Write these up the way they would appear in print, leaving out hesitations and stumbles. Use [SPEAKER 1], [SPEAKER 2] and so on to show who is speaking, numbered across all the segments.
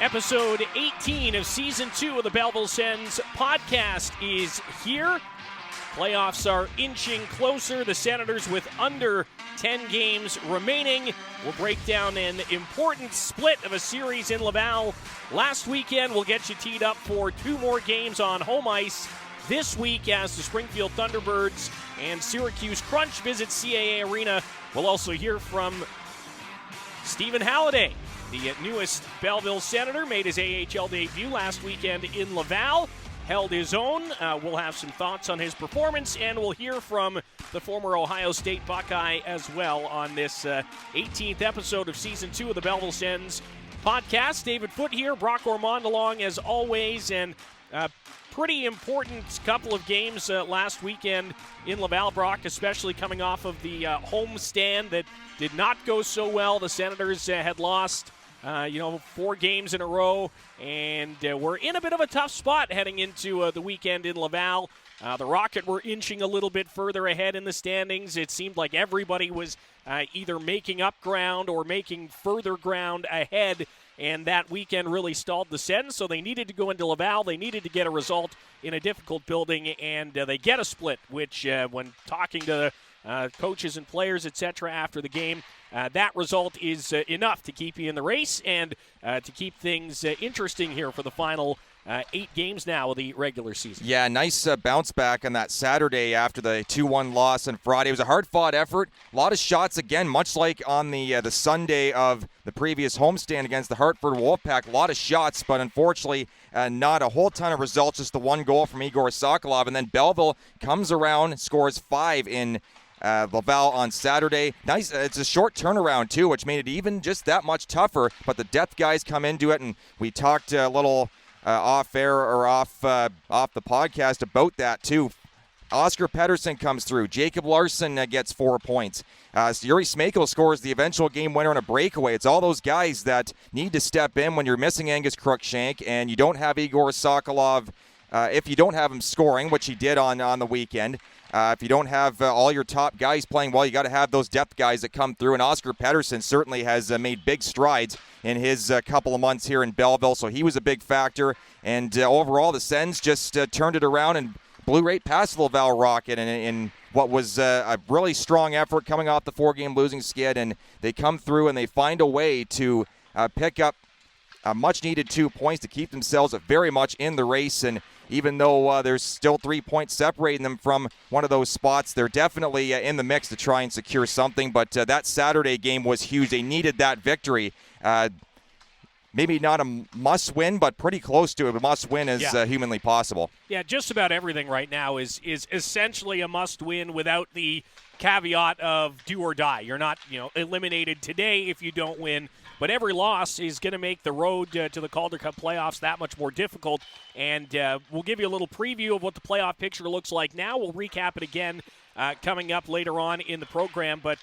[SPEAKER 1] Episode 18 of Season 2 of the Belleville Sens podcast is here. Playoffs are inching closer. The Senators with under 10 games remaining will break down an important split of a series in Laval last weekend. We'll get you teed up for two more games on home ice this week as the Springfield Thunderbirds and Syracuse Crunch visit CAA Arena. We'll also hear from Stephen Halliday, the newest Belleville Senator, made his AHL debut last weekend in Laval, held his own. We'll have some thoughts on his performance, and we'll hear from the former Ohio State Buckeye as well on this 18th episode of Season 2 of the Belleville Sens podcast. David Foote here, Brock Ormond along as always, and pretty important couple of games last weekend in Laval, Brock, especially coming off of the home stand that did not go so well. The Senators had lost 4 games in a row, and we're in a bit of a tough spot heading into the weekend in Laval. The Rocket were inching a little bit further ahead in the standings. It seemed like everybody was either making up ground or making further ground ahead, and that weekend really stalled the Sens, so they needed to go into Laval. They needed to get a result in a difficult building, and they get a split, which when talking to coaches and players, etc., after the game, that result is enough to keep you in the race and to keep things interesting here for the final 8 games now of the regular season.
[SPEAKER 2] Yeah, nice bounce back on that Saturday after the 2-1 loss on Friday. It was a hard-fought effort. A lot of shots again, much like on the Sunday of the previous homestand against the Hartford Wolfpack. A lot of shots, but unfortunately not a whole ton of results, just the one goal from Igor Sokolov. And then Belleville comes around, scores 5 in Laval on Saturday. Nice. It's a short turnaround, too, which made it even just that much tougher. But the depth guys come into it, and we talked a little off-air or off the podcast about that, too. Oscar Pettersson comes through. Jacob Larson gets 4 points. Yuri Smakel scores the eventual game winner on a breakaway. It's all those guys that need to step in when you're missing Angus Crookshank and you don't have Igor Sokolov. If you don't have him scoring, which he did on the weekend, if you don't have all your top guys playing well, you got to have those depth guys that come through. And Oscar Pettersson certainly has made big strides in his couple of months here in Belleville, so he was a big factor. And overall, the Sens just turned it around and blew right past the Laval Rocket in what was a really strong effort coming off the 4-game losing skid. And they come through and they find a way to pick up a much-needed 2 points to keep themselves very much in the race. And even though there's still 3 points separating them from one of those spots, they're definitely in the mix to try and secure something. But that Saturday game was huge. They needed that victory. Maybe not a must-win, but pretty close to it. A must-win as humanly possible. Yeah,
[SPEAKER 1] just about everything right now is essentially a must-win without the caveat of do or die. You're not eliminated today if you don't win. But every loss is going to make the road to the Calder Cup playoffs that much more difficult. And we'll give you a little preview of what the playoff picture looks like now. We'll recap it again coming up later on in the program. But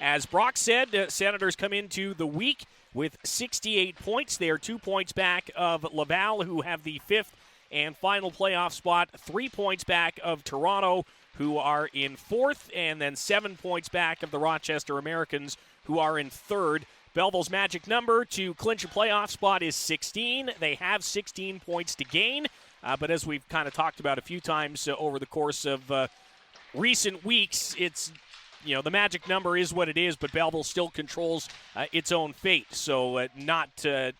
[SPEAKER 1] as Brock said, Senators come into the week with 68 points. They are 2 points back of Laval, who have the 5th and final playoff spot. 3 points back of Toronto, who are in 4th. And then 7 points back of the Rochester Americans, who are in 3rd. Belleville's magic number to clinch a playoff spot is 16. They have 16 points to gain, but as we've kind of talked about a few times over the course of recent weeks, it's the magic number is what it is, but Belleville still controls its own fate. So you don't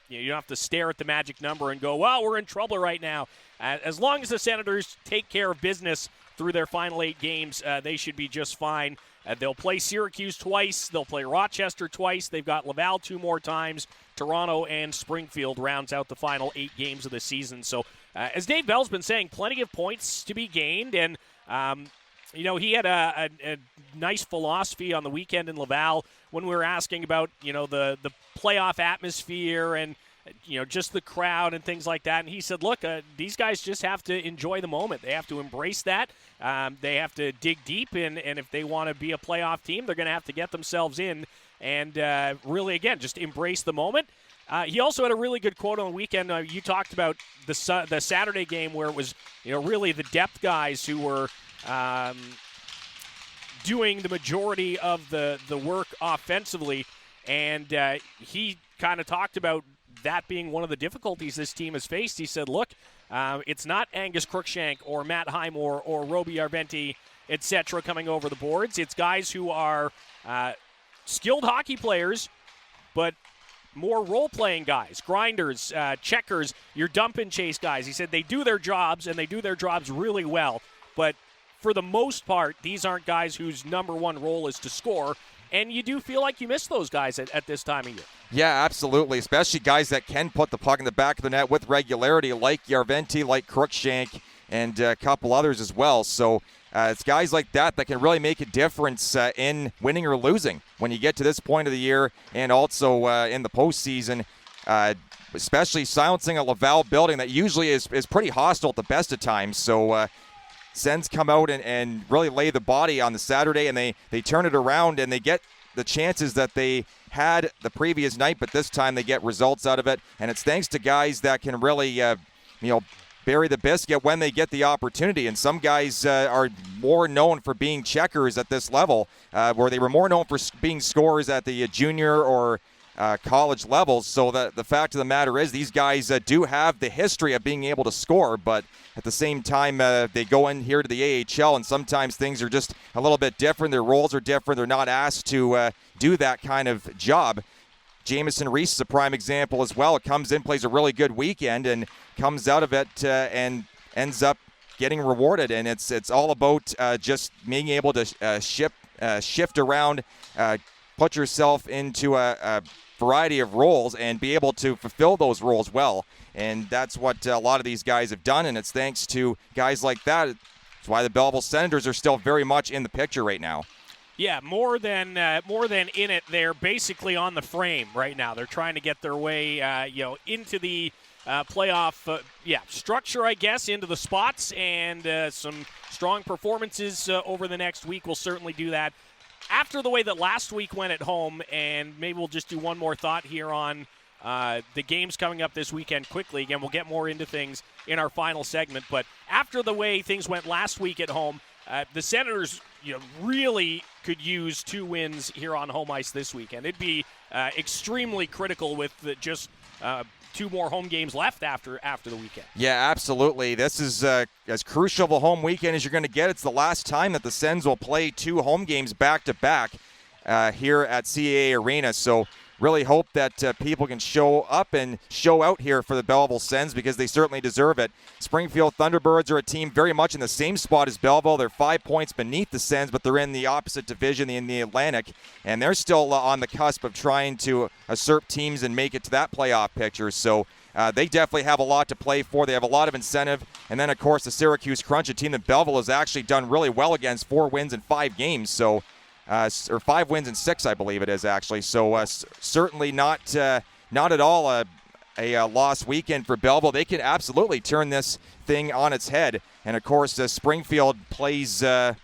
[SPEAKER 1] have to stare at the magic number and go, well, we're in trouble right now. As long as the Senators take care of business through their final 8 games, they should be just fine. They'll play Syracuse twice. They'll play Rochester twice. They've got Laval 2 more times. Toronto and Springfield rounds out the final 8 games of the season. So, as Dave Bell's been saying, plenty of points to be gained. And, he had a nice philosophy on the weekend in Laval when we were asking about, the playoff atmosphere and, just the crowd and things like that. And he said, look, these guys just have to enjoy the moment. They have to embrace that. They have to dig deep, and if they want to be a playoff team, they're going to have to get themselves in and really, again, just embrace the moment. He also had a really good quote on the weekend. You talked about the Saturday game where it was, really the depth guys who were doing the majority of the work offensively, and he kind of talked about that being one of the difficulties this team has faced. He said, look, it's not Angus Crookshank or Matt Highmore or Roby Arventi, etc. coming over the boards. It's guys who are skilled hockey players, but more role-playing guys, grinders, checkers, your dump and chase guys. He said they do their jobs, and they do their jobs really well. But for the most part, these aren't guys whose number one role is to score. And you do feel like you miss those guys at this time of year.
[SPEAKER 2] Yeah, absolutely, especially guys that can put the puck in the back of the net with regularity, like Yarventi, like Crookshank, and a couple others as well. So it's guys like that can really make a difference in winning or losing when you get to this point of the year, and also in the postseason, especially silencing a Laval building that usually is pretty hostile at the best of times. So Sens come out and really lay the body on the Saturday, and they turn it around, and they get the chances that they had the previous night, but this time they get results out of it. And it's thanks to guys that can really, bury the biscuit when they get the opportunity. And some guys are more known for being checkers at this level, where they were more known for being scorers at the junior or college levels. So the fact of the matter is these guys do have the history of being able to score, but at the same time they go in here to the AHL, and sometimes things are just a little bit different. Their roles are different. They're not asked to do that kind of job. Jamison Reese is a prime example as well. It comes in, plays a really good weekend, and comes out of it and ends up getting rewarded. And it's all about just being able to shift around, put yourself into a variety of roles and be able to fulfill those roles well. And that's what a lot of these guys have done, and it's thanks to guys like that. That's why the Belleville Senators are still very much in the picture right now.
[SPEAKER 1] Yeah, more than in it. They're basically on the frame right now. They're trying to get their way, into the playoff, structure, I guess, into the spots, and some strong performances over the next week will certainly do that. After the way that last week went at home, and maybe we'll just do one more thought here on the games coming up this weekend quickly. Again, we'll get more into things in our final segment, but after the way things went last week at home, the Senators, really could use 2 wins here on home ice this weekend. It'd be extremely critical with just 2 more home games left after the weekend. Yeah,
[SPEAKER 2] absolutely. This is as crucial of a home weekend as you're going to get. It's the last time that the Sens will play 2 home games back-to-back here at CAA Arena. So really hope that people can show up and show out here for the Belleville Sens, because they certainly deserve it. Springfield Thunderbirds are a team very much in the same spot as Belleville. They're 5 points beneath the Sens, but they're in the opposite division in the Atlantic, and they're still on the cusp of trying to usurp teams and make it to that playoff picture. So they definitely have a lot to play for. They have a lot of incentive. And then, of course, the Syracuse Crunch, a team that Belleville has actually done really well against, 4 wins in 5 games. So or 5 wins in 6, I believe it is, actually. So certainly not at all a lost weekend for Belleville. They can absolutely turn this thing on its head. And, of course, Springfield plays on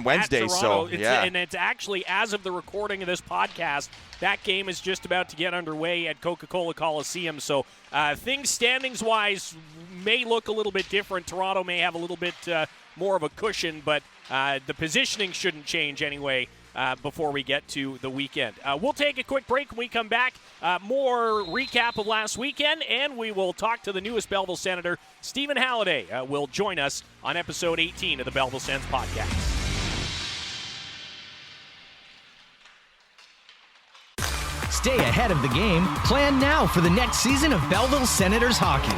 [SPEAKER 2] Wednesday.
[SPEAKER 1] And it's actually, as of the recording of this podcast, that game is just about to get underway at Coca-Cola Coliseum. So things standings-wise may look a little bit different. Toronto may have a little bit more of a cushion, but the positioning shouldn't change anyway before we get to the weekend. We'll take a quick break when we come back. More recap of last weekend, and we will talk to the newest Belleville Senator, Stephen Halliday, will join us on episode 18 of the Belleville Sens podcast.
[SPEAKER 3] Stay ahead of the game. Plan now for the next season of Belleville Senators hockey.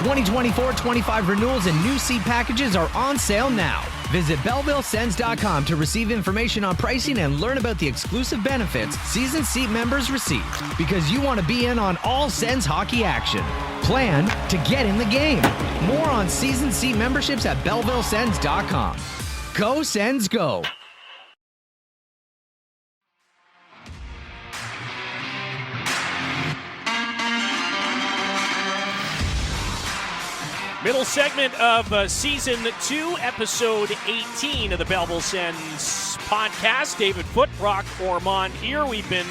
[SPEAKER 3] 2024-25 renewals and new seat packages are on sale now. Visit BellevilleSens.com to receive information on pricing and learn about the exclusive benefits season seat members receive. Because you want to be in on all Sens hockey action. Plan to get in the game. More on season seat memberships at BellevilleSens.com. Go Sens, go!
[SPEAKER 1] Middle segment of Season 2, Episode 18 of the Belleville Sens podcast. David Foote, Brock Ormond here. We've been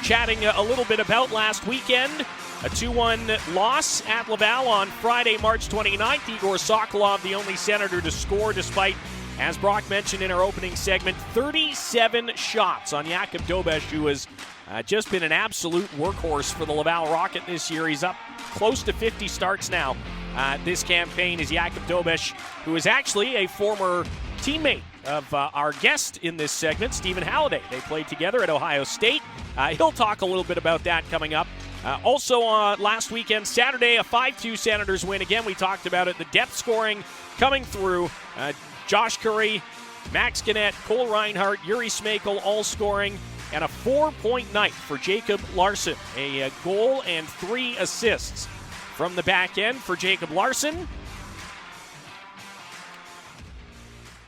[SPEAKER 1] chatting a little bit about last weekend. A 2-1 loss at Laval on Friday, March 29th. Igor Sokolov, the only Senator to score, despite, as Brock mentioned in our opening segment, 37 shots on Jakub Dobeš, who was Just been an absolute workhorse for the Laval Rocket this year. He's up close to 50 starts now. This campaign is Jakub Dobish, who is actually a former teammate of our guest in this segment, Stephen Halliday. They played together at Ohio State. He'll talk a little bit about that coming up. Also, last weekend, Saturday, a 5-2 Senators win. Again, we talked about it. The depth scoring coming through. Josh Curry, Max Gannett, Cole Reinhardt, Yuri Smekel all scoring. And a 4-point night for Jacob Larson. A goal and 3 assists from the back end for Jacob Larson.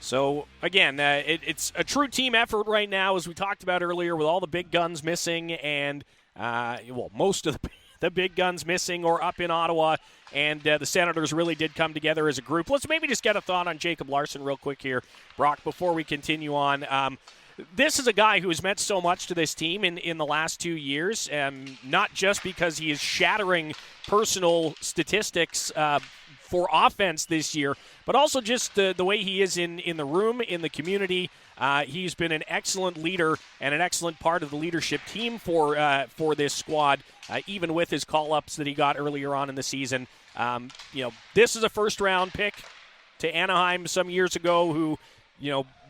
[SPEAKER 1] So, again, it's a true team effort right now, as we talked about earlier, with all the big guns missing and, most of the big guns missing or up in Ottawa. And the Senators really did come together as a group. Let's maybe just get a thought on Jacob Larson real quick here, Brock, before we continue on. This is a guy who has meant so much to this team in the last 2 years, not just because he is shattering personal statistics for offense this year, but also just the way he is in the room, in the community. He's been an excellent leader and an excellent part of the leadership team for this squad, even with his call-ups that he got earlier on in the season. This is a first-round pick to Anaheim some years ago who,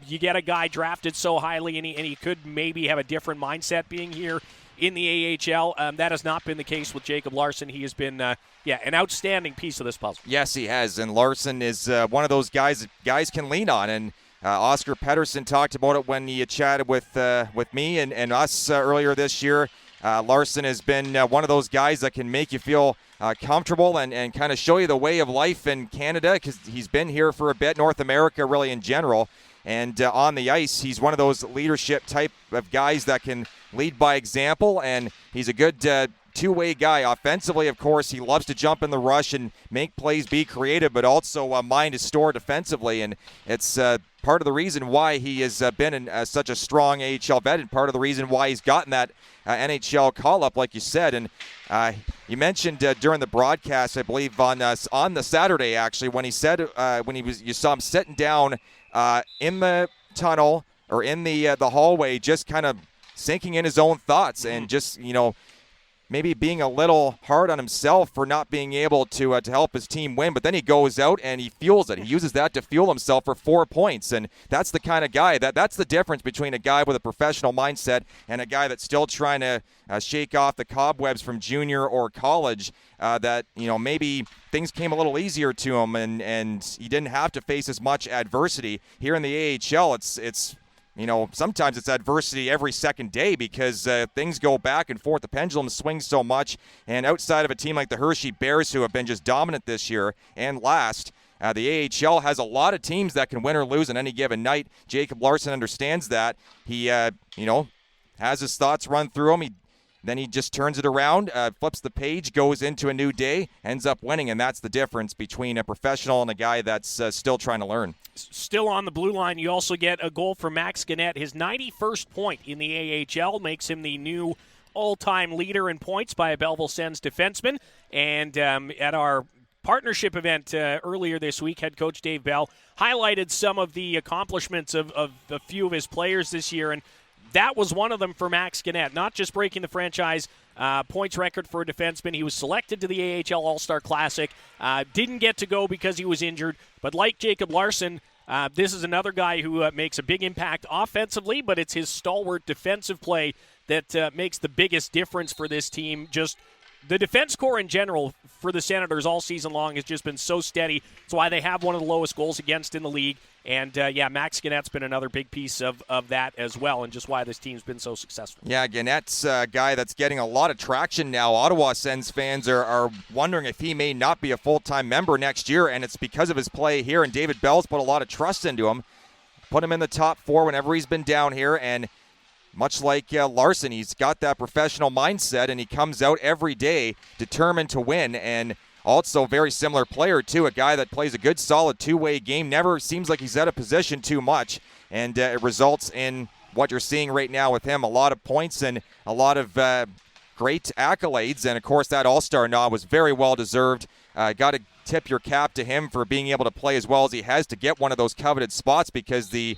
[SPEAKER 1] you get a guy drafted so highly and he could maybe have a different mindset being here in the AHL. That has not been the case with Jacob Larson. He has been, an outstanding piece of this puzzle.
[SPEAKER 2] Yes, he has, and Larson is one of those guys that guys can lean on, and Oscar Pettersson talked about it when he chatted with me and us earlier this year. Larson has been one of those guys that can make you feel comfortable and kind of show you the way of life in Canada, because he's been here for a bit, North America really in general. And on the ice, he's one of those leadership type of guys that can lead by example, and he's a good two-way guy. Offensively, of course, he loves to jump in the rush and make plays, be creative, but also mind his store defensively. And it's part of the reason why he has been in such a strong AHL vet, and part of the reason why he's gotten that NHL call-up, like you said. And you mentioned during the broadcast, I believe on the Saturday, actually, when he said you saw him sitting down in the tunnel or in the hallway, just kind of sinking in his own thoughts and just, maybe being a little hard on himself for not being able to help his team win. But then he goes out and he fuels it. He uses that to fuel himself for 4 points. And that's the kind of guy that's the difference between a guy with a professional mindset and a guy that's still trying to shake off the cobwebs from junior or college, that, maybe things came a little easier to him and he didn't have to face as much adversity. Here in the AHL, it's sometimes it's adversity every second day because things go back and forth. The pendulum swings so much. And outside of a team like the Hershey Bears, who have been just dominant this year and last, the AHL has a lot of teams that can win or lose on any given night. Jacob Larson understands that. He, has his thoughts run through him. Then he just turns it around, flips the page, goes into a new day, ends up winning, and that's the difference between a professional and a guy that's still trying to learn.
[SPEAKER 1] Still on the blue line, you also get a goal for Max Gannett. His 91st point in the AHL makes him the new all-time leader in points by a Belleville Sens defenseman. And at our partnership event earlier this week, head coach Dave Bell highlighted some of the accomplishments of a few of his players this year, and that was one of them for Max Gannett, not just breaking the franchise points record for a defenseman. He was selected to the AHL All-Star Classic, didn't get to go because he was injured, but like Jacob Larson, this is another guy who makes a big impact offensively, but it's his stalwart defensive play that makes the biggest difference for this team. Just the defense core in general for the Senators all season long has just been so steady. It's why they have one of the lowest goals against in the league. And, Max Gannett's been another big piece of that as well, and just why this team's been so successful.
[SPEAKER 2] Yeah, Gannett's a guy that's getting a lot of traction now. Ottawa Sens fans are wondering if he may not be a full-time member next year, and it's because of his play here. And David Bell's put a lot of trust into him, put him in the top 4 whenever he's been down here, and much like Larson, he's got that professional mindset, and he comes out every day determined to win. And also very similar player, too, a guy that plays a good, solid two-way game, never seems like he's out of position too much, and it results in what you're seeing right now with him, a lot of points and a lot of great accolades. And, of course, that All-Star nod was very well-deserved. Got to tip your cap to him for being able to play as well as he has to get one of those coveted spots, because the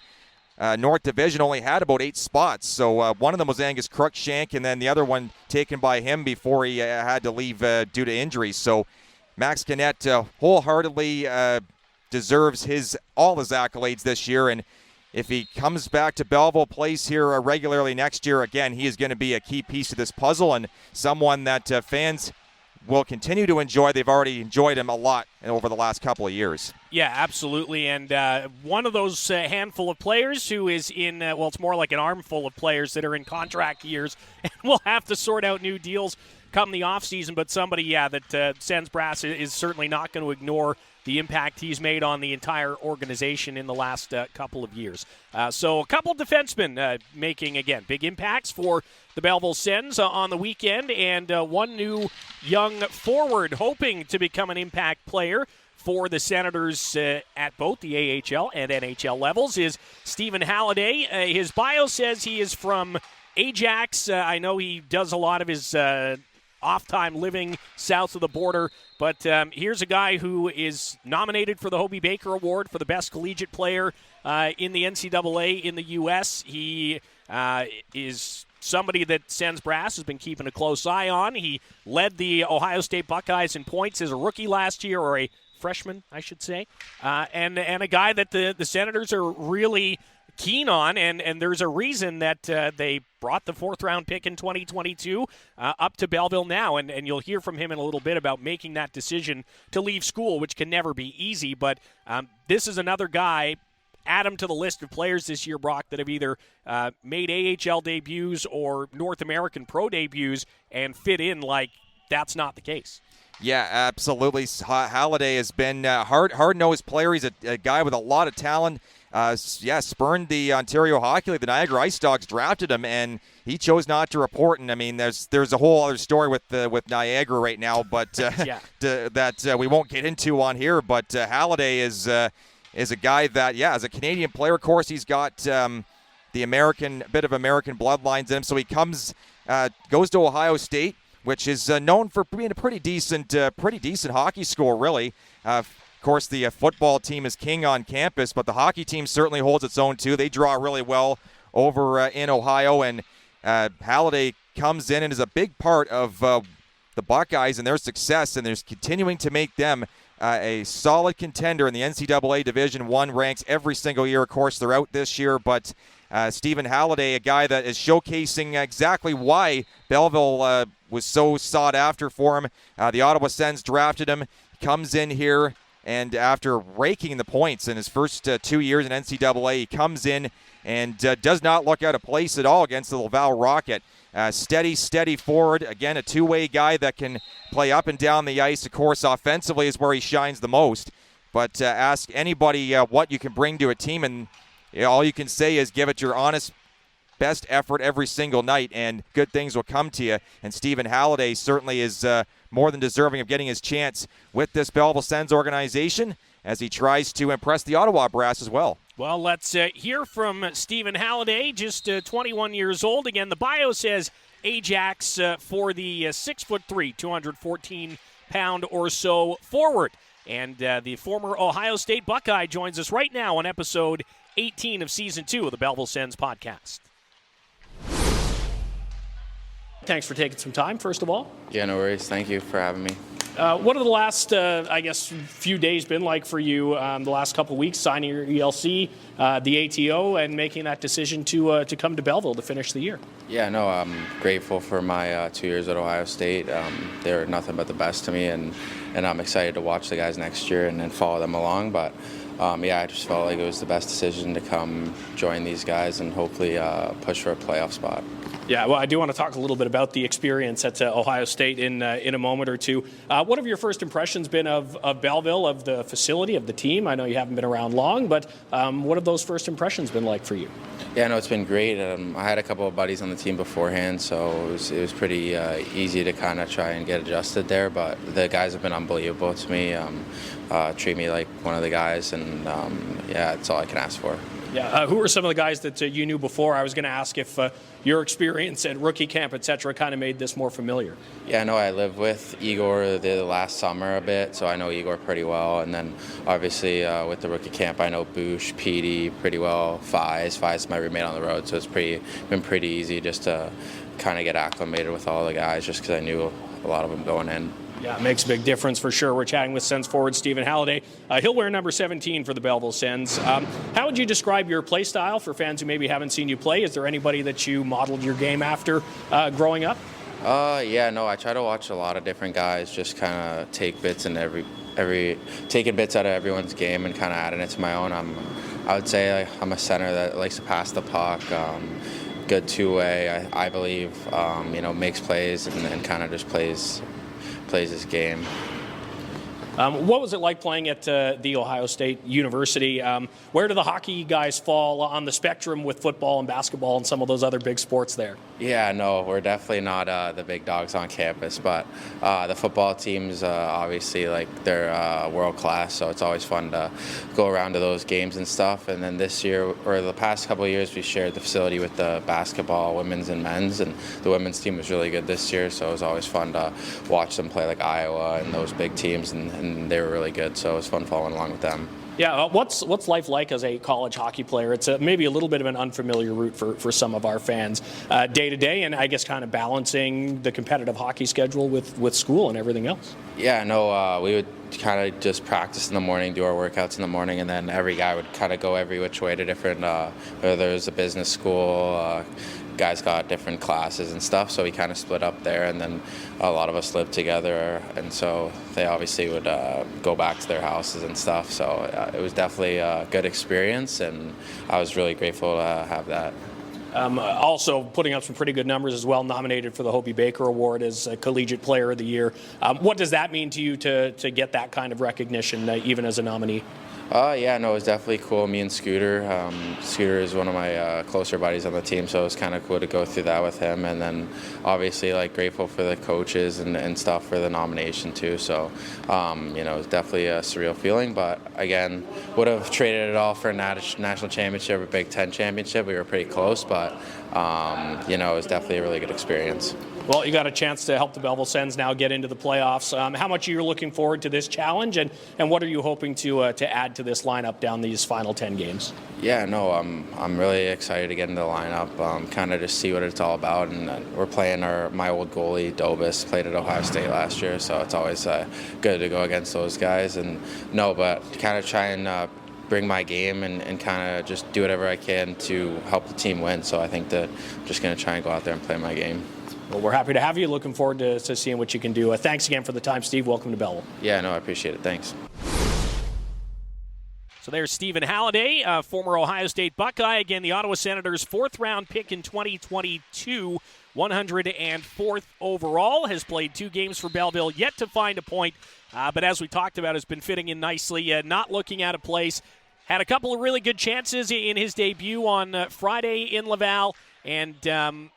[SPEAKER 2] North Division only had about 8 spots. So one of them was Angus Cruikshank, and then the other one taken by him before he had to leave due to injuries. So Max Canet wholeheartedly deserves all his accolades this year, and if he comes back to Belleville, plays here regularly next year, again, he is going to be a key piece of this puzzle and someone that fans will continue to enjoy. They've already enjoyed him a lot over the last couple of years.
[SPEAKER 1] Yeah, absolutely. And one of those handful of players who is in, it's more like an armful of players that are in contract years and will have to sort out new deals come the offseason. But somebody, that Sens brass is certainly not going to ignore the impact he's made on the entire organization in the last couple of years. So a couple defensemen making, again, big impacts for the Belleville Sens on the weekend, and one new young forward hoping to become an impact player for the Senators at both the AHL and NHL levels is Stephen Halliday. His bio says he is from Ajax. I know he does a lot of his off-time living south of the border, but here's a guy who is nominated for the Hobey Baker Award for the best collegiate player in the NCAA in the U.S. He is somebody that Sens brass has been keeping a close eye on. He led the Ohio State Buckeyes in points as a rookie last year, or a freshman, I should say, and a guy that the Senators are really keen on, and there's a reason that they brought the 4th-round pick in 2022 up to Belleville now, and you'll hear from him in a little bit about making that decision to leave school, which can never be easy, but this is another guy. Add him to the list of players this year, Brock, that have either made AHL debuts or North American pro debuts and fit in like that's not the case.
[SPEAKER 2] Yeah, absolutely. Halliday has been hard-nosed player. He's a guy with a lot of talent. Spurned the Ontario Hockey League. The Niagara Ice Dogs drafted him, and he chose not to report. And I mean, there's a whole other story with Niagara right now, but that we won't get into on here. But Halliday is a guy that, as a Canadian player, of course, he's got the bit of American bloodlines in him. So he goes to Ohio State, which is known for being a pretty decent hockey school, really. Of course, the football team is king on campus, but the hockey team certainly holds its own, too. They draw really well over in Ohio, and Halliday comes in and is a big part of the Buckeyes and their success, and there's continuing to make them a solid contender in the NCAA Division I ranks every single year. Of course, they're out this year, but Stephen Halliday, a guy that is showcasing exactly why Belleville was so sought after for him. The Ottawa Sens drafted him, comes in here, and after raking the points in his first 2 years in NCAA, he comes in and does not look out of place at all against the Laval Rocket. Steady forward. Again, a two-way guy that can play up and down the ice. Of course, offensively is where he shines the most. But ask anybody what you can bring to a team, and all you can say is give it your honest best effort every single night, and good things will come to you. And Stephen Halliday certainly is more than deserving of getting his chance with this Belleville Sens organization as he tries to impress the Ottawa brass as well.
[SPEAKER 1] Well, let's hear from Stephen Halliday, just 21 years old. Again, the bio says Ajax for the 6'3", 214-pound or so forward. And the former Ohio State Buckeye joins us right now on episode 18 of Season 2 of the Belleville Sens podcast. Thanks for taking some time, first of all.
[SPEAKER 4] Yeah, no worries. Thank you for having me.
[SPEAKER 1] What have the last, few days been like for you, the last couple of weeks, signing your ELC, the ATO, and making that decision to come to Belleville to finish the year?
[SPEAKER 4] Yeah, no, I'm grateful for my 2 years at Ohio State. They were nothing but the best to me, and I'm excited to watch the guys next year and follow them along. But, I just felt like it was the best decision to come join these guys and hopefully push for a playoff spot.
[SPEAKER 1] Yeah, well, I do want to talk a little bit about the experience at Ohio State in a moment or two. What have your first impressions been of Belleville, of the facility, of the team? I know you haven't been around long, but what have those first impressions been like for you?
[SPEAKER 4] Yeah, no, it's been great. I had a couple of buddies on the team beforehand, so it was pretty easy to kind of try and get adjusted there. But the guys have been unbelievable to me. Treat me like one of the guys, and that's all I can ask for.
[SPEAKER 1] Yeah, who are some of the guys that you knew before? I was going to ask if your experience at rookie camp, et cetera, kind of made this more familiar.
[SPEAKER 4] Yeah, I know I lived with Igor the last summer a bit, so I know Igor pretty well. And then obviously with the rookie camp, I know Boosh, Petey pretty well, Fies my roommate on the road, so it's been pretty easy just to kind of get acclimated with all the guys just because I knew a lot of them going in.
[SPEAKER 1] Yeah, it makes a big difference for sure. We're chatting with Sens forward Stephen Halliday. He'll wear number 17 for the Belleville Sens. How would you describe your play style for fans who maybe haven't seen you play? Is there anybody that you modeled your game after growing up?
[SPEAKER 4] Yeah, no, I try to watch a lot of different guys, just kind of take bits in taking bits out of everyone's game and kind of adding it to my own. I would say I'm a center that likes to pass the puck, good two-way, I believe, makes plays and kind of just plays his game.
[SPEAKER 1] What was it like playing at The Ohio State University? Where do the hockey guys fall on the spectrum with football and basketball and some of those other big sports there?
[SPEAKER 4] Yeah, no, we're definitely not the big dogs on campus, but the football teams, obviously, they're world class, so it's always fun to go around to those games and stuff. And then this year, or the past couple of years, we shared the facility with the basketball, women's and men's, and the women's team was really good this year, so it was always fun to watch them play like Iowa and those big teams, and they were really good, so it was fun following along with them.
[SPEAKER 1] Yeah, what's life like as a college hockey player? It's maybe a little bit of an unfamiliar route for some of our fans day to day, and I guess kind of balancing the competitive hockey schedule with school and everything else.
[SPEAKER 4] Yeah, no, we would kind of just practice in the morning, do our workouts in the morning, and then every guy would kind of go every which way to different, whether there's a business school, guys got different classes and stuff, so we kind of split up there, and then a lot of us lived together, and so they obviously would go back to their houses and stuff, so it was definitely a good experience, and I was really grateful to have that.
[SPEAKER 1] Also putting up some pretty good numbers as well, nominated for the Hobie Baker Award as Collegiate Player of the Year. What does that mean to you to get that kind of recognition, even as a nominee?
[SPEAKER 4] Yeah, no, it was definitely cool. Me and Scooter. Scooter is one of my closer buddies on the team, so it was kind of cool to go through that with him. And then obviously, grateful for the coaches and stuff for the nomination too. So, it was definitely a surreal feeling. But again, would have traded it all for a national championship or Big Ten championship. We were pretty close, but it was definitely a really good experience.
[SPEAKER 1] Well, you got a chance to help the Belleville Sens now get into the playoffs. How much are you looking forward to this challenge, and what are you hoping to add to this lineup down these final 10 games?
[SPEAKER 4] Yeah, no, I'm really excited to get into the lineup, kind of just see what it's all about. And we're playing my old goalie, Dobis, played at Ohio State last year, so it's always good to go against those guys. And but kind of try and bring my game and kind of just do whatever I can to help the team win. So I think that I'm just going to try and go out there and play my game.
[SPEAKER 1] Well, we're happy to have you. Looking forward to seeing what you can do. Thanks again for the time, Steve. Welcome to Belleville.
[SPEAKER 4] Yeah, no, I appreciate it. Thanks.
[SPEAKER 1] So there's Stephen Halliday, former Ohio State Buckeye. Again, the Ottawa Senators' fourth-round pick in 2022, 104th overall, has played 2 games for Belleville, yet to find a point. But as we talked about, has been fitting in nicely, not looking out of place. Had a couple of really good chances in his debut on Friday in Laval, and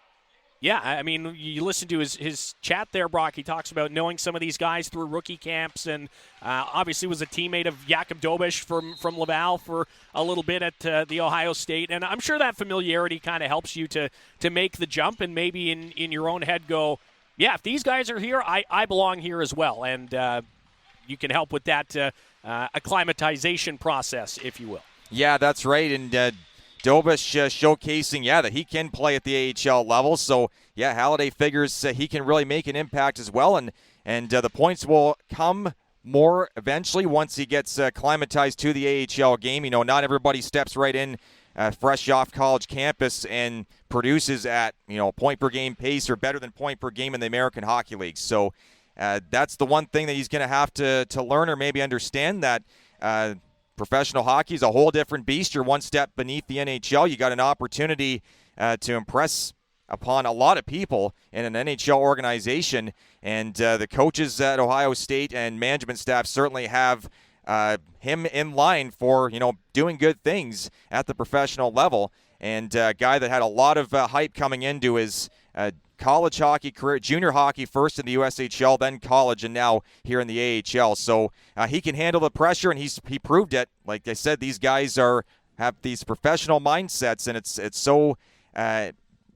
[SPEAKER 1] yeah, I mean, you listen to his chat there, Brock. He talks about knowing some of these guys through rookie camps, and obviously was a teammate of Jakub Dobish from Laval for a little bit at the Ohio State. And I'm sure that familiarity kind of helps you to make the jump and maybe in your own head go, yeah, if these guys are here, I belong here as well. And you can help with that acclimatization process, if you will.
[SPEAKER 2] Yeah, that's right. And Dobish showcasing, that he can play at the AHL level. So, Halliday figures he can really make an impact as well. And the points will come more eventually once he gets acclimatized to the AHL game. Not everybody steps right in fresh off college campus and produces at, point per game pace or better than point per game in the American Hockey League. So that's the one thing that he's going to have to learn or maybe understand, that professional hockey is a whole different beast. You're one step beneath the NHL. You got an opportunity to impress upon a lot of people in an NHL organization, and the coaches at Ohio State and management staff certainly have him in line for doing good things at the professional level. And a guy that had a lot of hype coming into his college hockey career, junior hockey first in the USHL, then college, and now here in the AHL. So he can handle the pressure, and he proved it. Like I said, these guys are have these professional mindsets, and it's so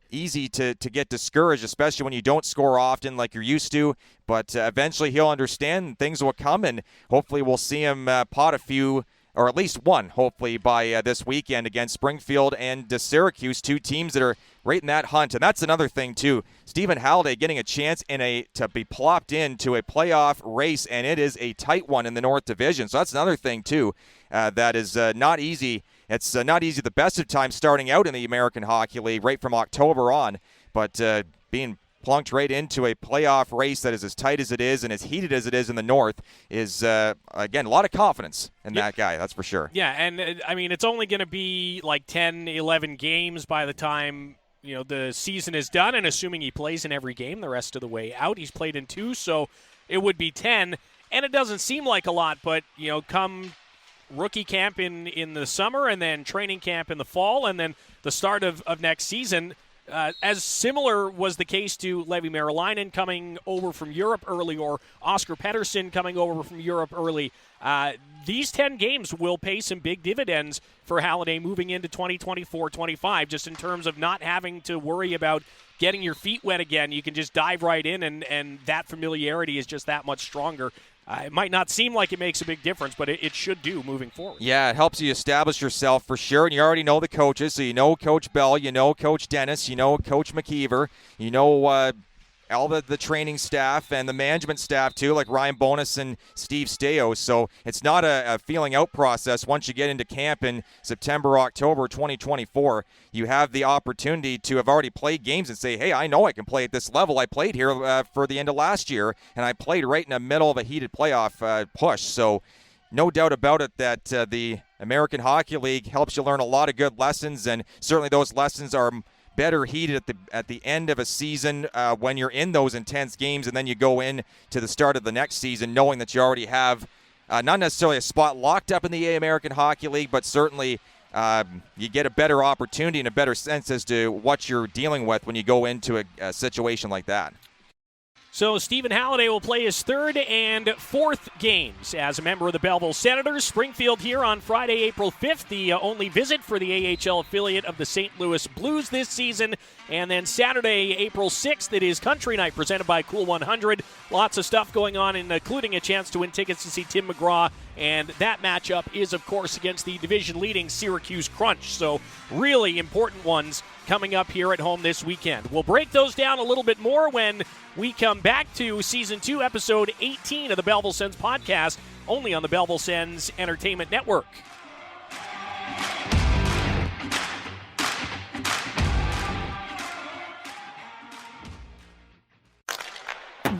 [SPEAKER 2] easy to get discouraged, especially when you don't score often like you're used to. But eventually he'll understand, things will come, and hopefully we'll see him pot a few, or at least one, hopefully, by this weekend against Springfield and Syracuse, two teams that are right in that hunt. And that's another thing, too. Stephen Halliday getting a chance to be plopped into a playoff race, and it is a tight one in the North Division. So that's another thing, too, that is not easy. It's not easy the best of times starting out in the American Hockey League right from October on, but being plunked right into a playoff race that is as tight as it is and as heated as it is in the North is, again, a lot of confidence in that guy, that's for sure.
[SPEAKER 1] Yeah, and I mean, it's only going to be like 10, 11 games by the time the season is done, and assuming he plays in every game the rest of the way out. He's played in 2, so it would be 10, and it doesn't seem like a lot, but come rookie camp in the summer, and then training camp in the fall, and then the start of next season. As similar was the case to Levi Merilainen coming over from Europe early, or Oscar Pettersson coming over from Europe early. These 10 games will pay some big dividends for Halliday moving into 2024-25, just in terms of not having to worry about getting your feet wet again. You can just dive right in, and that familiarity is just that much stronger. It might not seem like it makes a big difference, but it should do moving forward.
[SPEAKER 2] Yeah, it helps you establish yourself for sure, and you already know the coaches. So you know Coach Bell, you know Coach Dennis, you know Coach McKeever, you know all the training staff and the management staff too, like Ryan Bonus and Steve Staios. So it's not a feeling out process once you get into camp in September, October 2024. You have the opportunity to have already played games and say, hey, I know I can play at this level. I played here for the end of last year, and I played right in the middle of a heated playoff push. So no doubt about it that the American Hockey League helps you learn a lot of good lessons, and certainly those lessons are better heated at the end of a season when you're in those intense games, and then you go in to the start of the next season knowing that you already have not necessarily a spot locked up in the American Hockey League, but certainly you get a better opportunity and a better sense as to what you're dealing with when you go into a situation like that.
[SPEAKER 1] So Stephen Halliday will play his third and fourth games as a member of the Belleville Senators. Springfield here on Friday, April 5th, the only visit for the AHL affiliate of the St. Louis Blues this season. And then Saturday, April 6th, it is Country Night presented by Cool 100. Lots of stuff going on, including a chance to win tickets to see Tim McGraw. And that matchup is, of course, against the division-leading Syracuse Crunch. So really important ones coming up here at home this weekend. We'll break those down a little bit more when we come back to Season 2, Episode 18 of the Belleville Sens podcast, only on the Belleville Sens Entertainment Network.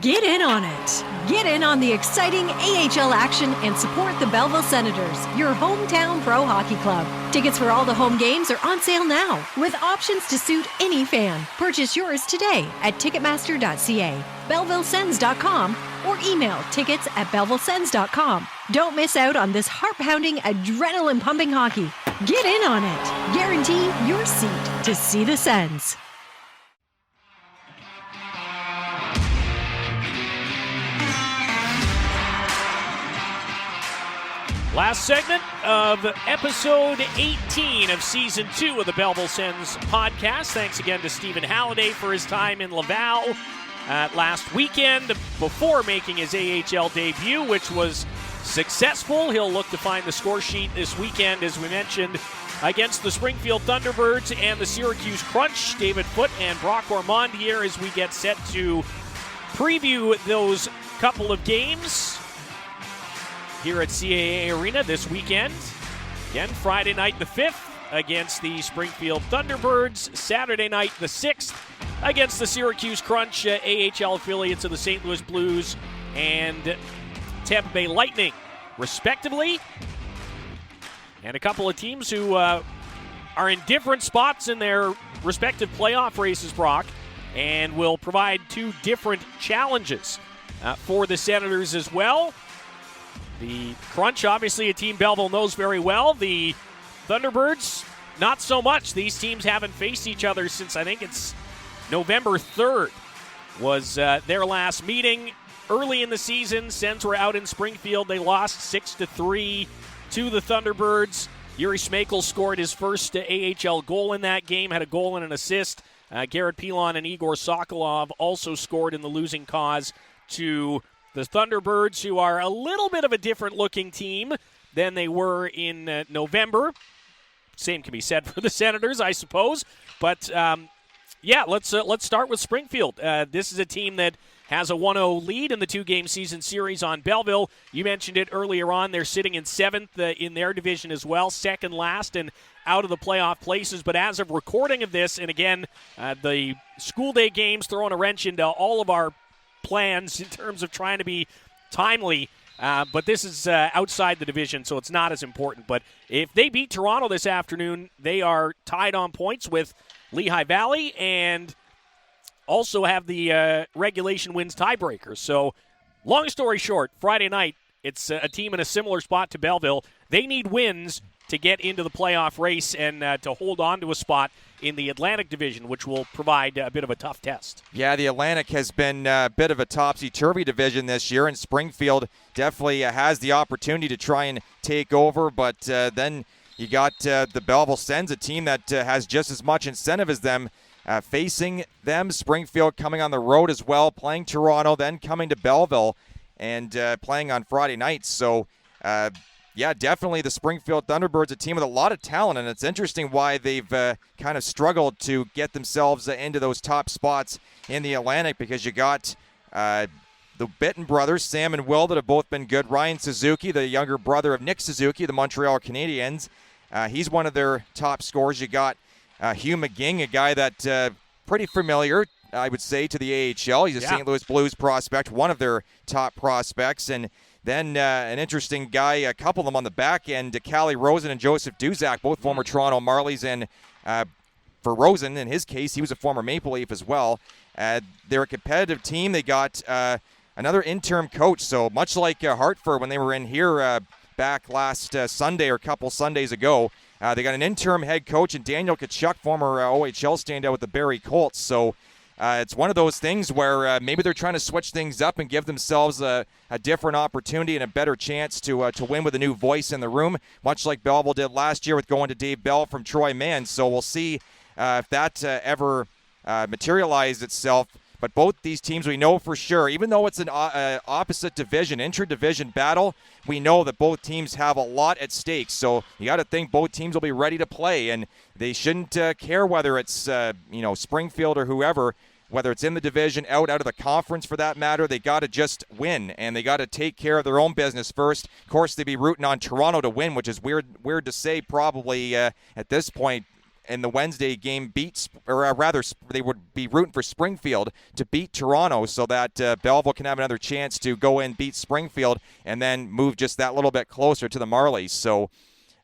[SPEAKER 5] Get in on it. Get in on the exciting AHL action and support the Belleville Senators, your hometown pro hockey club. Tickets for all the home games are on sale now, with options to suit any fan. Purchase yours today at Ticketmaster.ca, BellevilleSens.com, or email tickets@BellevilleSens.com. Don't miss out on this heart-pounding, adrenaline-pumping hockey. Get in on it. Guarantee your seat to see the Sens.
[SPEAKER 1] Last segment of episode 18 of season 2 of the Belleville Sens podcast. Thanks again to Stephen Halliday for his time in Laval last weekend before making his AHL debut, which was successful. He'll look to find the score sheet this weekend, as we mentioned, against the Springfield Thunderbirds and the Syracuse Crunch. David Foote and Brock Ormond here as we get set to preview those couple of games here at CAA Arena this weekend. Again, Friday night the 5th against the Springfield Thunderbirds. Saturday night the 6th against the Syracuse Crunch, AHL affiliates of the St. Louis Blues and Tampa Bay Lightning, respectively. And a couple of teams who are in different spots in their respective playoff races, Brock, and will provide two different challenges for the Senators as well. The Crunch, obviously a team Belleville knows very well. The Thunderbirds, not so much. These teams haven't faced each other since I think it's November 3rd was their last meeting. Early in the season, Sens were out in Springfield. They lost 6-3 to the Thunderbirds. Yuri Smakel scored his first AHL goal in that game, had a goal and an assist. Garrett Pilon and Igor Sokolov also scored in the losing cause to the Thunderbirds, who are a little bit of a different-looking team than they were in November. Same can be said for the Senators, I suppose. But, let's start with Springfield. This is a team that has a 1-0 lead in the two-game season series on Belleville. You mentioned it earlier on. They're sitting in 7th in their division as well, second last and out of the playoff places. But as of recording of this, and again, the school day games throwing a wrench into all of our plans in terms of trying to be timely. But this is outside the division, so it's not as important. But if they beat Toronto this afternoon, they are tied on points with Lehigh Valley and also have the regulation wins tiebreaker. So, long story short, Friday night, it's a team in a similar spot to Belleville. They need wins to get into the playoff race and to hold on to a spot in the Atlantic Division, which will provide a bit of a tough test.
[SPEAKER 2] Yeah, the Atlantic has been a bit of a topsy-turvy division this year, and Springfield definitely has the opportunity to try and take over, but then you got the Belleville Sens, a team that has just as much incentive as them, facing them. Springfield coming on the road as well, playing Toronto, then coming to Belleville and playing on Friday nights. So, definitely the Springfield Thunderbirds, a team with a lot of talent, and it's interesting why they've kind of struggled to get themselves into those top spots in the Atlantic, because you got the Bitton brothers, Sam and Will, that have both been good. Ryan Suzuki, the younger brother of Nick Suzuki, the Montreal Canadiens, he's one of their top scorers. You got Hugh McGing, a guy that pretty familiar, I would say, to the AHL. He's a St. Louis Blues prospect, one of their top prospects. And then an interesting guy, a couple of them on the back end, Callie Rosen and Joseph Duzak, both former Toronto Marlies. And for Rosen, in his case, he was a former Maple Leaf as well. They're a competitive team. They got another interim coach. So much like Hartford when they were in here back last Sunday or a couple Sundays ago, they got an interim head coach in Daniel Tkachuk, former OHL standout with the Barrie Colts. So it's one of those things where maybe they're trying to switch things up and give themselves a different opportunity and a better chance to win with a new voice in the room, much like Belleville did last year with going to Dave Bell from Troy Mann. So we'll see if that ever materialized itself. But both these teams, we know for sure, even though it's an opposite division, intra-division battle, we know that both teams have a lot at stake. So you got to think both teams will be ready to play, and they shouldn't care whether it's Springfield or whoever, whether it's in the division, out of the conference for that matter. They got to just win, and they got to take care of their own business first. Of course, they'd be rooting on Toronto to win, which is weird to say probably at this point. In the Wednesday game, they would be rooting for Springfield to beat Toronto so that Belleville can have another chance to go in, beat Springfield, and then move just that little bit closer to the Marlies. So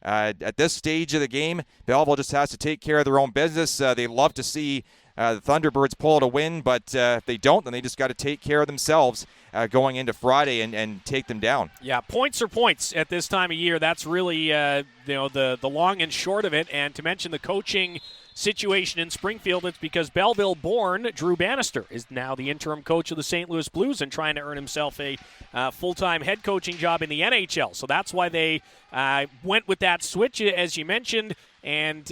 [SPEAKER 2] at this stage of the game, Belleville just has to take care of their own business. They love to see the Thunderbirds pull out a win, but if they don't, then they just got to take care of themselves going into Friday and take them down. Yeah,
[SPEAKER 1] points are points at this time of year. That's really the long and short of it. And to mention the coaching situation in Springfield, it's because Belleville-born Drew Bannister is now the interim coach of the St. Louis Blues and trying to earn himself a full-time head coaching job in the NHL. So that's why they went with that switch, as you mentioned, and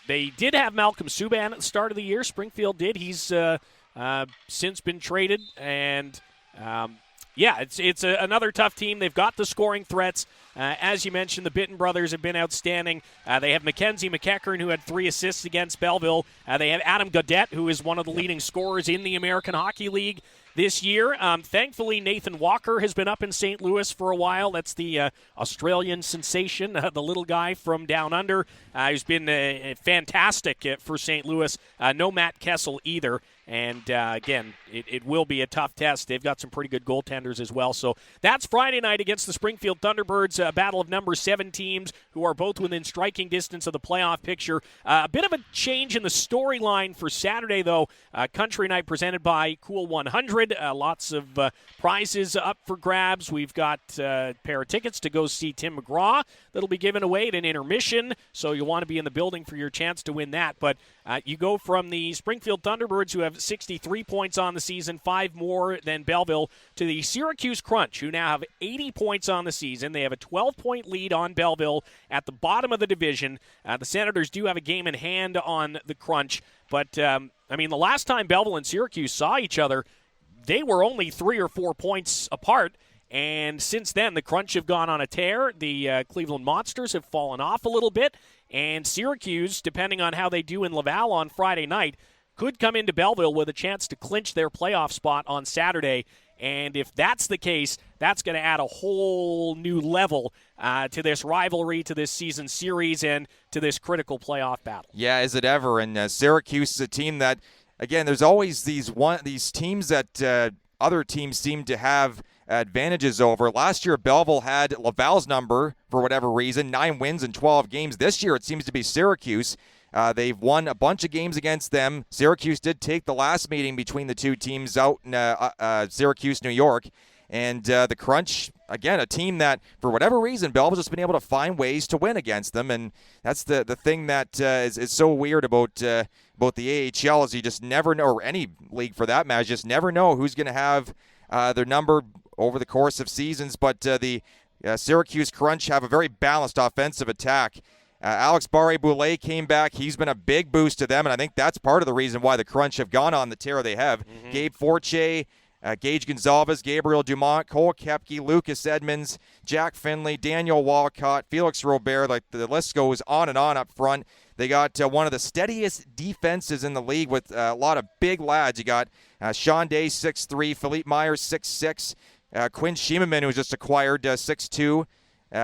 [SPEAKER 1] they did have Malcolm Subban at the start of the year. Springfield did. He's since been traded, and it's another tough team. They've got the scoring threats. As you mentioned, the Bitton brothers have been outstanding. They have Mackenzie McEachern, who had 3 assists against Belleville. They have Adam Gaudette, who is one of the leading scorers in the American Hockey League this year. Thankfully, Nathan Walker has been up in St. Louis for a while. That's the Australian sensation, the little guy from down under, who's been fantastic for St. Louis. No Matt Kessel either. And, again, it will be a tough test. They've got some pretty good goaltenders as well. So that's Friday night against the Springfield Thunderbirds, a battle of number 7 teams who are both within striking distance of the playoff picture. A bit of a change in the storyline for Saturday, though. Country night presented by Cool 100. Lots of prizes up for grabs. We've got a pair of tickets to go see Tim McGraw that'll be given away at an intermission. So you'll want to be in the building for your chance to win that. But you go from the Springfield Thunderbirds, who have Ormond, 63 points on the season, 5 more than Belleville, to the Syracuse Crunch, who now have 80 points on the season. They have a 12-point lead on Belleville at the bottom of the division. The Senators do have a game in hand on the Crunch, but, the last time Belleville and Syracuse saw each other, they were only 3 or 4 points apart. And since then, the Crunch have gone on a tear. The Cleveland Monsters have fallen off a little bit. And Syracuse, depending on how they do in Laval on Friday night, could come into Belleville with a chance to clinch their playoff spot on Saturday. And if that's the case, that's going to add a whole new level to this rivalry, to this season series, and to this critical playoff battle.
[SPEAKER 2] Yeah, is it ever? And Syracuse is a team that, again, there's always these teams that other teams seem to have advantages over. Last year, Belleville had Laval's number for whatever reason, 9 wins in 12 games. This year, it seems to be Syracuse. They've won a bunch of games against them. Syracuse did take the last meeting between the two teams out in Syracuse, New York. And the Crunch, again, a team that, for whatever reason, Belleville's just been able to find ways to win against them. And that's the thing that is so weird about the AHL is you just never know, or any league for that matter, just never know who's going to have their number over the course of seasons. But the Syracuse Crunch have a very balanced offensive attack. Alex Barré-Boulet came back. He's been a big boost to them, and I think that's part of the reason why the Crunch have gone on the tear they have. Mm-hmm. Gabe Forche, Gage Gonzalez, Gabriel Dumont, Cole Koepke, Lucas Edmonds, Jack Finley, Daniel Walcott, Felix Robert. Like the list goes on and on up front. They got one of the steadiest defenses in the league with a lot of big lads. You got Sean Day, 6'3", Philippe Myers, 6'6", Quinn Scheemann, who was just acquired, 6'2".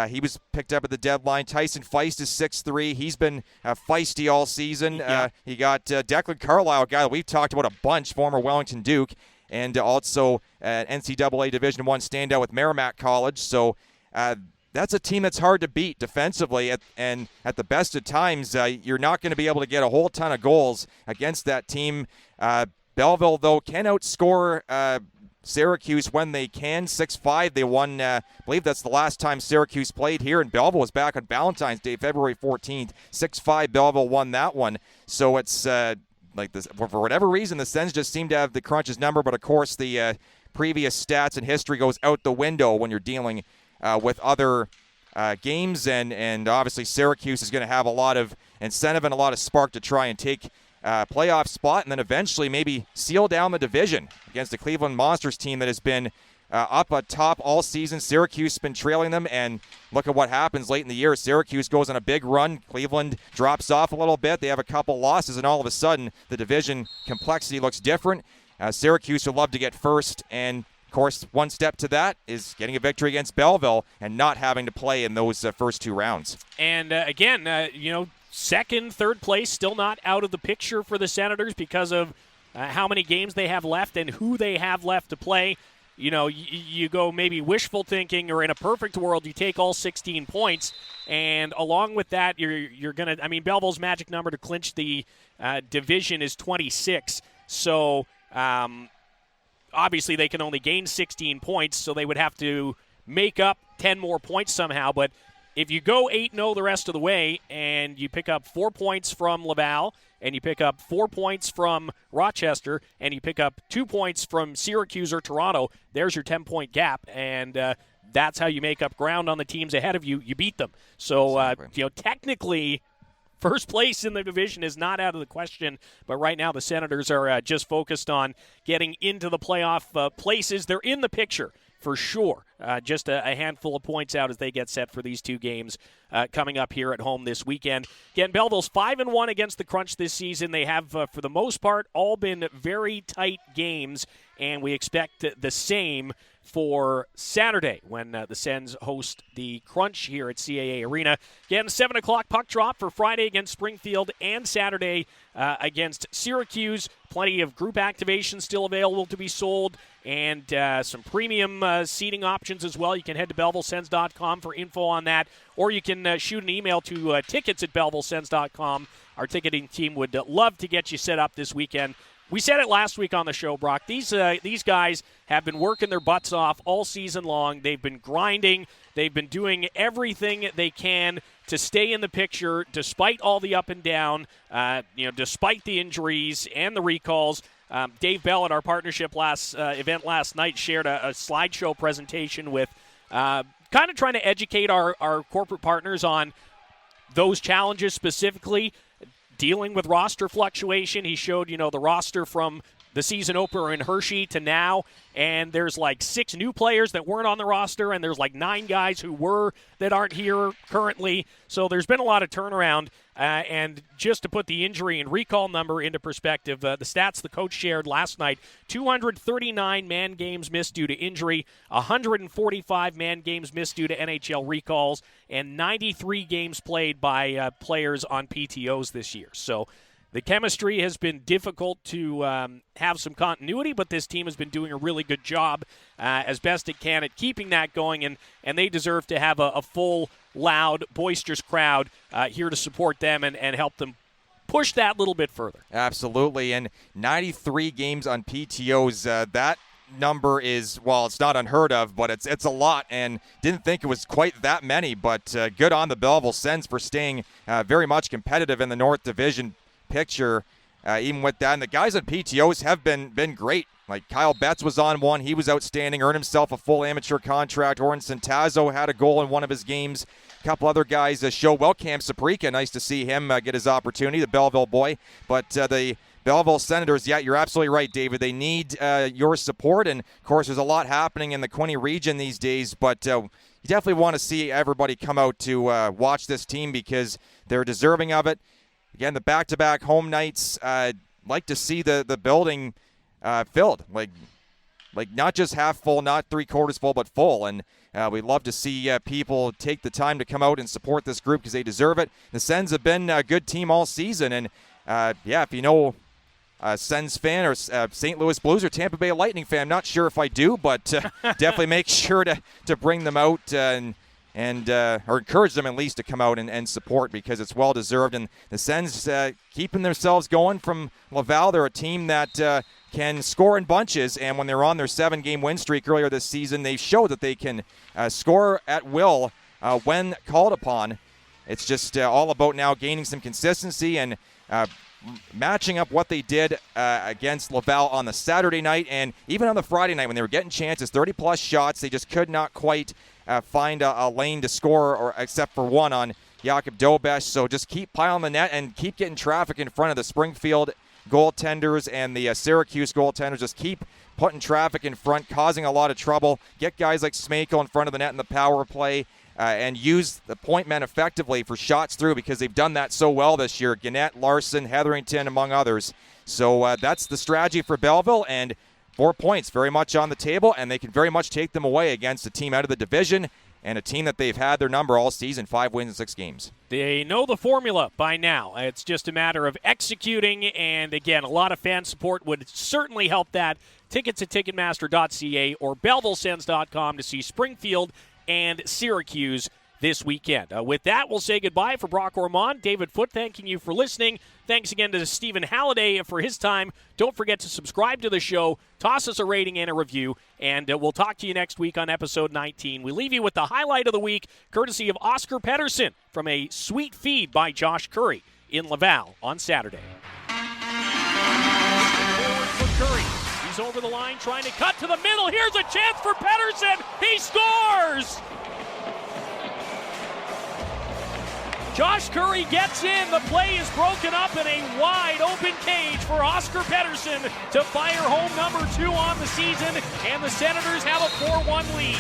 [SPEAKER 2] He was picked up at the deadline. Tyson Feist is 6'3". He's been feisty all season.
[SPEAKER 1] Yeah.
[SPEAKER 2] He got Declan Carlisle, a guy that we've talked about a bunch, former Wellington Duke, and also NCAA Division I standout with Merrimack College. So that's a team that's hard to beat defensively, and at the best of times, you're not going to be able to get a whole ton of goals against that team. Belleville, though, can outscore Syracuse when they can. 6-5. They won, I believe that's the last time Syracuse played here, and Belleville was back on Valentine's Day, February 14th. 6-5, Belleville won that one. So it's like this, for whatever reason, the Sens just seem to have the Crunch's number, but of course the previous stats and history goes out the window when you're dealing with other games, and obviously Syracuse is going to have a lot of incentive and a lot of spark to try and take playoff spot, and then eventually maybe seal down the division against the Cleveland Monsters team that has been up atop all season. Syracuse has been trailing them, and look at what happens late in the year. Syracuse goes on a big run. Cleveland drops off a little bit. They have a couple losses, and all of a sudden the division complexity looks different. Syracuse would love to get first, and of course, one step to that is getting a victory against Belleville and not having to play in those first 2 rounds.
[SPEAKER 1] And again, second, third place still not out of the picture for the Senators because of how many games they have left and who they have left to play. You go maybe wishful thinking, or in a perfect world, you take all 16 points, and along with that, you're going to – Belleville's magic number to clinch the division is 26. So obviously they can only gain 16 points, so they would have to make up 10 more points somehow. But if you go 8-0 the rest of the way and you pick up 4 points from Laval, and you pick up 4 points from Rochester, and you pick up 2 points from Syracuse or Toronto, there's your 10-point gap, and that's how you make up ground on the teams ahead of you. You beat them. So,
[SPEAKER 2] exactly.
[SPEAKER 1] Technically, first place in the division is not out of the question, but right now the Senators are just focused on getting into the playoff places. They're in the picture for sure. Just a handful of points out as they get set for these 2 games coming up here at home this weekend. Again, Belleville's 5-1 against the Crunch this season. They have, for the most part, all been very tight games, and we expect the same for Saturday when the Sens host the Crunch here at CAA Arena. Again, 7 o'clock puck drop for Friday against Springfield and Saturday against Syracuse. Plenty of group activations still available to be sold, and some premium seating options as well. You can head to BellevilleSens.com for info on that, or you can shoot an email to tickets@BellevilleSens.com. Our ticketing team would love to get you set up this weekend. We said it last week on the show, Brock. These guys have been working their butts off all season long. They've been grinding. They've been doing everything they can to stay in the picture, despite all the up and down, despite the injuries and the recalls. Dave Bell at our partnership event last night shared a slideshow presentation with kind of trying to educate our corporate partners on those challenges, specifically dealing with roster fluctuation. He showed, the roster from the season opener in Hershey to now, and there's like 6 new players that weren't on the roster, and there's like 9 guys who were that aren't here currently. So there's been a lot of turnaround. And just to put the injury and recall number into perspective, the stats the coach shared last night: 239 man games missed due to injury, 145 man games missed due to NHL recalls, and 93 games played by players on PTOs this year. So the chemistry has been difficult to have some continuity, but this team has been doing a really good job as best it can at keeping that going, and they deserve to have a full, loud, boisterous crowd here to support them and help them push that little bit further.
[SPEAKER 2] Absolutely, and 93 games on PTOs, that number is, well, it's not unheard of, but it's a lot, and didn't think it was quite that many, but good on the Belleville Sens for staying very much competitive in the North Division picture, even with that. And the guys on PTOs have been great. Like Kyle Betts was on one. He was outstanding, earned himself a full amateur contract. Oren Centazzo had a goal in one of his games. A couple other guys show well. Cam Saprika, nice to see him get his opportunity, the Belleville boy. But the Belleville Senators, yeah, you're absolutely right, David. They need your support. And, of course, there's a lot happening in the Quinte region these days. But you definitely want to see everybody come out to watch this team because they're deserving of it. Again, the back-to-back home nights, like to see the building filled, like not just half full, not 3/4 full, but full. And we'd love to see people take the time to come out and support this group because they deserve it. The Sens have been a good team all season, and if you know a Sens fan or St. Louis Blues or Tampa Bay Lightning fan, I'm not sure if I do, but definitely make sure to bring them out or encourage them at least to come out and support because it's well deserved. And the Sens keeping themselves going from Laval. They're a team that can score in bunches, and when they're on their 7-game win streak earlier this season, they showed that they can score at will when called upon. It's just all about now gaining some consistency and matching up what they did against Laval on the Saturday night and even on the Friday night when they were getting chances, 30-plus shots. They just could not quite find a lane to score, or except for one on Jakub Dobesh. So just keep piling the net and keep getting traffic in front of the Springfield goaltenders and the Syracuse goaltenders. Just keep putting traffic in front, causing a lot of trouble. Get guys like Smejkal in front of the net in the power play. And use the point men effectively for shots through because they've done that so well this year. Gannett, Larson, Hetherington, among others. So that's the strategy for Belleville, and 4 points very much on the table, and they can very much take them away against a team out of the division and a team that they've had their number all season, 5 wins in 6 games.
[SPEAKER 1] They know the formula by now. It's just a matter of executing, and again, a lot of fan support would certainly help that. Tickets at Ticketmaster.ca or BellevilleSens.com to see Springfield and Syracuse this weekend. With that, we'll say goodbye for Brock Ormond. David Foote, thanking you for listening. Thanks again to Stephen Halliday for his time. Don't forget to subscribe to the show, toss us a rating and a review, and we'll talk to you next week on episode 19. We leave you with the highlight of the week, courtesy of Oscar Pedersen from a sweet feed by Josh Curry in Laval on Saturday. Forward for Curry. He's over the line trying to cut to the middle. Here's a chance for Pedersen. He scores! Josh Curry gets in. The play is broken up in a wide open cage for Oscar Pedersen to fire home number 2 on the season, and the Senators have a 4-1 lead.